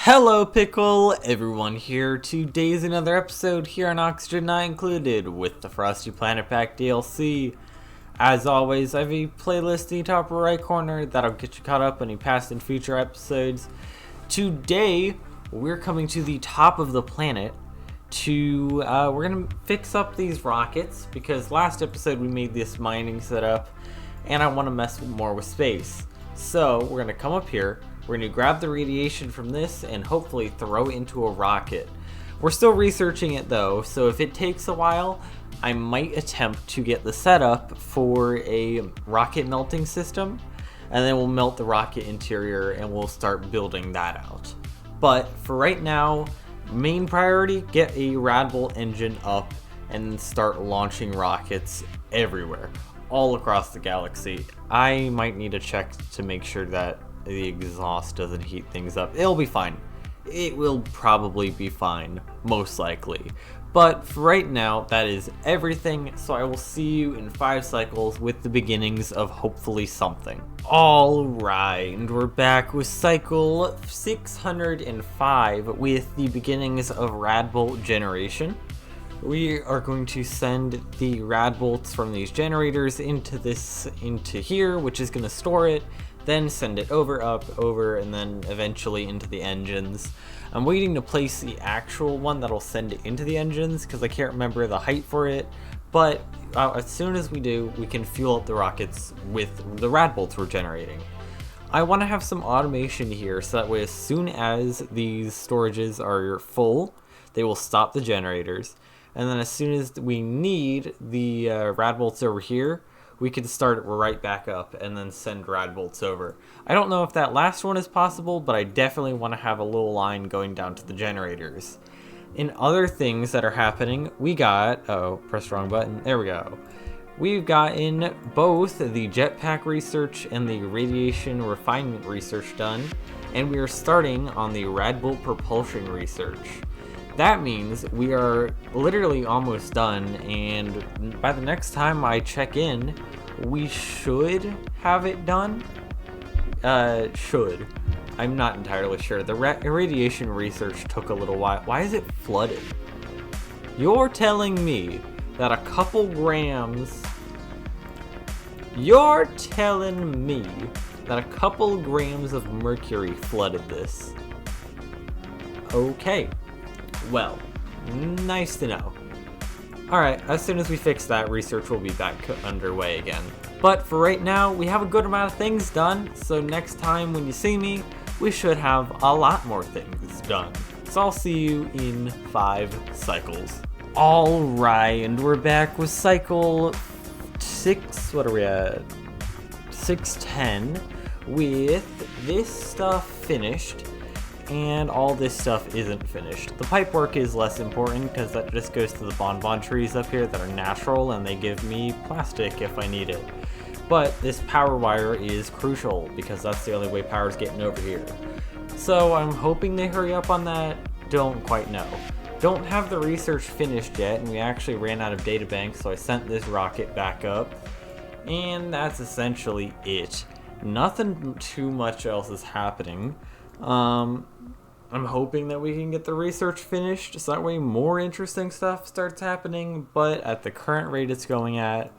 Hello Pickle, everyone here. Today's another episode here on Oxygen Not Included with the Frosty Planet Pack DLC. As always, I have a playlist in the top right corner that'll get you caught up on any past and future episodes. Today, we're coming to the top of the planet we're gonna fix up these rockets because last episode we made this mining setup and I want to mess more with space. So we're gonna come up here. We're going to grab the radiation from this and hopefully throw it into a rocket. We're still researching it though, so if it takes a while, I might attempt to get the setup for a rocket melting system, and then we'll melt the rocket interior and we'll start building that out. But for right now, main priority, get a Radbolt engine up and start launching rockets everywhere, all across the galaxy. I might need to check to make sure that the exhaust doesn't heat things up. It'll be fine. It will probably be fine, most likely. But for right now, that is everything, so I will see you in 5 cycles with the beginnings of hopefully something. Alright, and we're back with cycle 605 with the beginnings of Radbolt generation. We are going to send the Radbolts from these generators into here, which is going to store it. Then send it over, and then eventually into the engines. I'm waiting to place the actual one that'll send it into the engines because I can't remember the height for it. But as soon as we do, we can fuel up the rockets with the Radbolts we're generating. I want to have some automation here so that way as soon as these storages are full, they will stop the generators. And then as soon as we need the Radbolts over here, we can start it right back up and then send Radbolts over. I don't know if that last one is possible, but I definitely want to have a little line going down to the generators. In other things that are happening, we got... press the wrong button. There we go. We've gotten both the jetpack research and the radiation refinement research done, and we are starting on the Radbolt propulsion research. That means we are literally almost done, and by the next time I check in, we should have it done. Should. I'm not entirely sure. The radiation research took a little while. Why is it flooded? You're telling me that a couple grams... You're telling me that a couple grams of mercury flooded this. Okay. Well, nice to know. Alright, as soon as we fix that, research will be back underway again. But for right now, we have a good amount of things done, so next time when you see me, we should have a lot more things done. So I'll see you in 5 cycles. Alright, and we're back with cycle 6, what are we at? 610, with this stuff finished. And all this stuff isn't finished. The pipe work is less important because that just goes to the bonbon trees up here that are natural and they give me plastic if I need it. But this power wire is crucial because that's the only way power is getting over here. So I'm hoping they hurry up on that. Don't quite know. Don't have the research finished yet, and we actually ran out of databanks, so I sent this rocket back up. And that's essentially it. Nothing too much else is happening. I'm hoping that we can get the research finished so that way more interesting stuff starts happening, but at the current rate it's going at,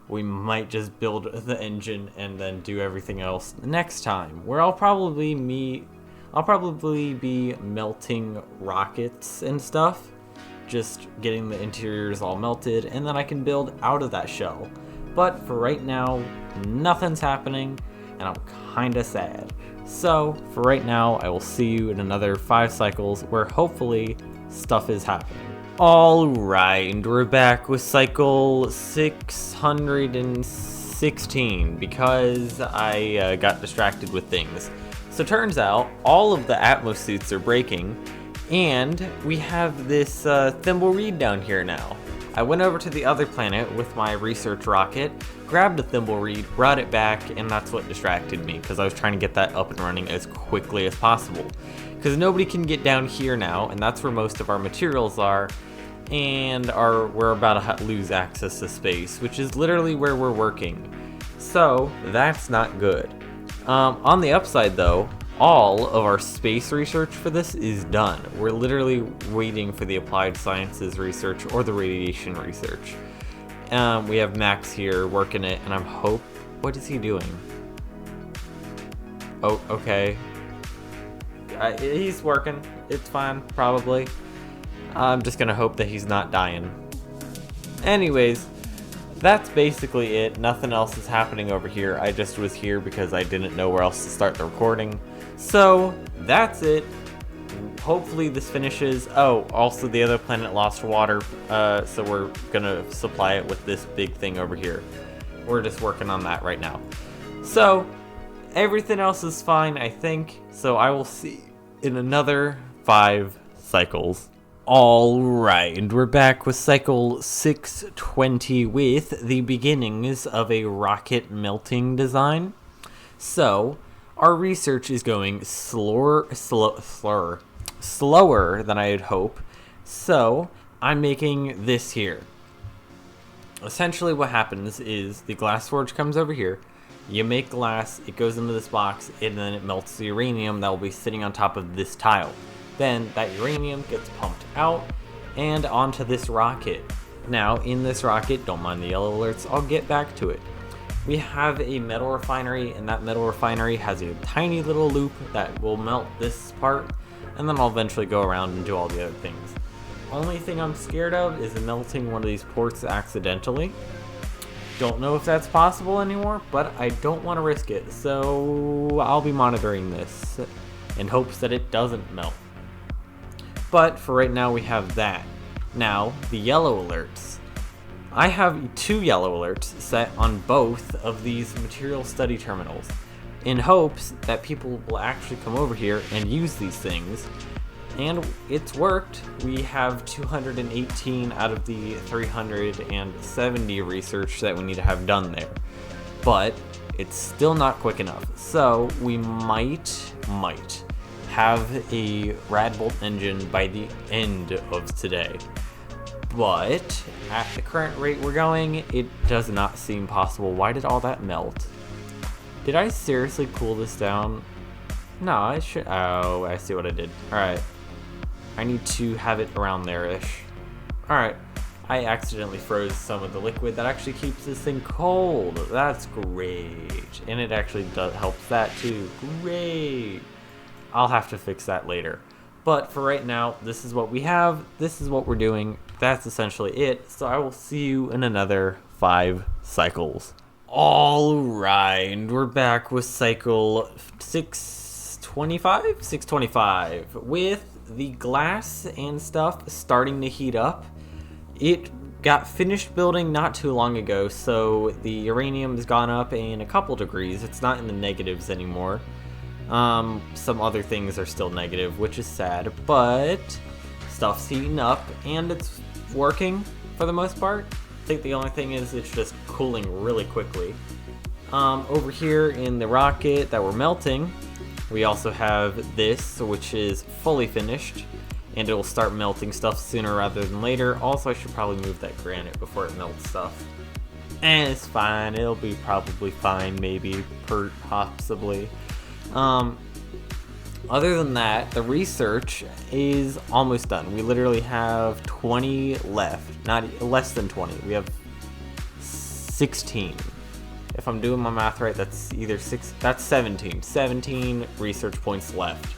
we might just build the engine and then do everything else next time, where I'll probably be melting rockets and stuff, just getting the interiors all melted, and then I can build out of that shell. But for right now, nothing's happening, and I'm kinda sad. So, for right now, I will see you in another 5 cycles where hopefully stuff is happening. Alright, and we're back with cycle 616 because I got distracted with things. So turns out, all of the Atmos suits are breaking, and we have this thimble reed down here now. I went over to the other planet with my research rocket, grabbed a thimble reed, brought it back, and that's what distracted me because I was trying to get that up and running as quickly as possible. Because nobody can get down here now, and that's where most of our materials are, and we're about to lose access to space, which is literally where we're working. So that's not good. On the upside though, all of our space research for this is done. We're literally waiting for the applied sciences research or the radiation research. We have Max here working it, and what is he doing? Oh, okay. He's working. It's fine, probably. I'm just gonna hope that he's not dying. Anyways, that's basically it. Nothing else is happening over here. I just was here because I didn't know where else to start the recording. So, that's it. Hopefully this finishes. Oh, also the other planet lost water, so we're gonna supply it with this big thing over here. We're just working on that right now. So, everything else is fine, I think. So I will see in another 5 cycles. Alright, and we're back with cycle 620 with the beginnings of a rocket melting design. So, our research is going slower than I'd hope. So, I'm making this here. Essentially what happens is the glass forge comes over here. You make glass, it goes into this box, and then it melts the uranium that will be sitting on top of this tile. Then that uranium gets pumped out and onto this rocket. Now, in this rocket, don't mind the yellow alerts, I'll get back to it. We have a metal refinery, and that metal refinery has a tiny little loop that will melt this part, and then I'll eventually go around and do all the other things. Only thing I'm scared of is melting one of these ports accidentally. Don't know if that's possible anymore, but I don't want to risk it, so I'll be monitoring this in hopes that it doesn't melt. But for right now, we have that. Now, the yellow alerts. I have 2 yellow alerts set on both of these material study terminals in hopes that people will actually come over here and use these things. And it's worked. We have 218 out of the 370 research that we need to have done there. But it's still not quick enough. So we might have a Radbolt engine by the end of today. But at the current rate we're going, it does not seem possible. Why did all that melt? Did I seriously cool this down? No, I should. Oh, I see what I did. Alright. I need to have it around there-ish. Alright. I accidentally froze some of the liquid. That actually keeps this thing cold. That's great. And it actually helps that too. Great. I'll have to fix that later. But for right now, this is what we have. This is what we're doing. That's essentially it. So I will see you in another 5 cycles. Alright, we're back with cycle 625 with the glass and stuff starting to heat up. It got finished building not too long ago, so the uranium's gone up in a couple degrees. It's not in the negatives anymore. Some other things are still negative, which is sad, but stuff's heating up and it's working for the most part. I think the only thing is it's just cooling really quickly. Over here in the rocket that we're melting, we also have this, which is fully finished, and it will start melting stuff sooner rather than later. Also, I should probably move that granite before it melts stuff. And it's fine. It'll be probably fine, maybe, possibly. Other than that, the research is almost done. We literally have 20 left. Not less than 20. We have 16. If I'm doing my math right, that's either 6, that's 17. 17 research points left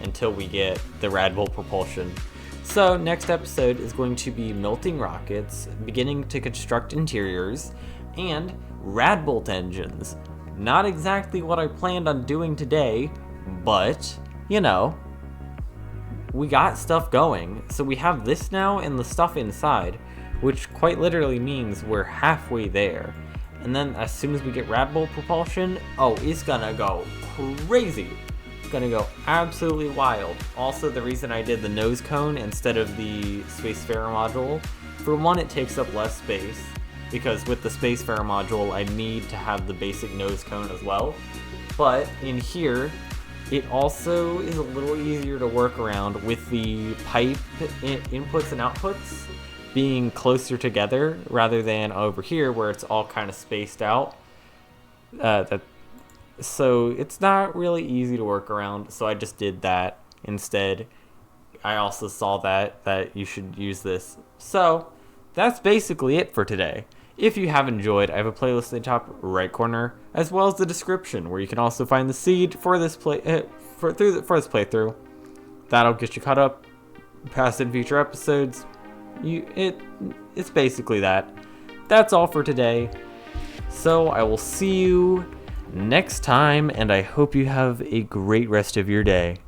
until we get the Radbolt propulsion. So next episode is going to be melting rockets, beginning to construct interiors, and Radbolt engines. Not exactly what I planned on doing today, but, you know, we got stuff going. So we have this now and the stuff inside, which quite literally means we're halfway there. And then as soon as we get Radbolt propulsion, oh, it's gonna go crazy. It's gonna go absolutely wild. Also, the reason I did the nose cone instead of the Spacefarer module, for one, it takes up less space, because with the Spacefarer module, I need to have the basic nose cone as well. But in here, it also is a little easier to work around with the pipe inputs and outputs being closer together rather than over here where it's all kind of spaced out. So it's not really easy to work around, so I just did that instead. I also saw that you should use this. So that's basically it for today. If you have enjoyed, I have a playlist in the top right corner, as well as the description, where you can also find the seed for this for this playthrough. That'll get you caught up, past and future episodes. It's basically that. That's all for today. So I will see you next time, and I hope you have a great rest of your day.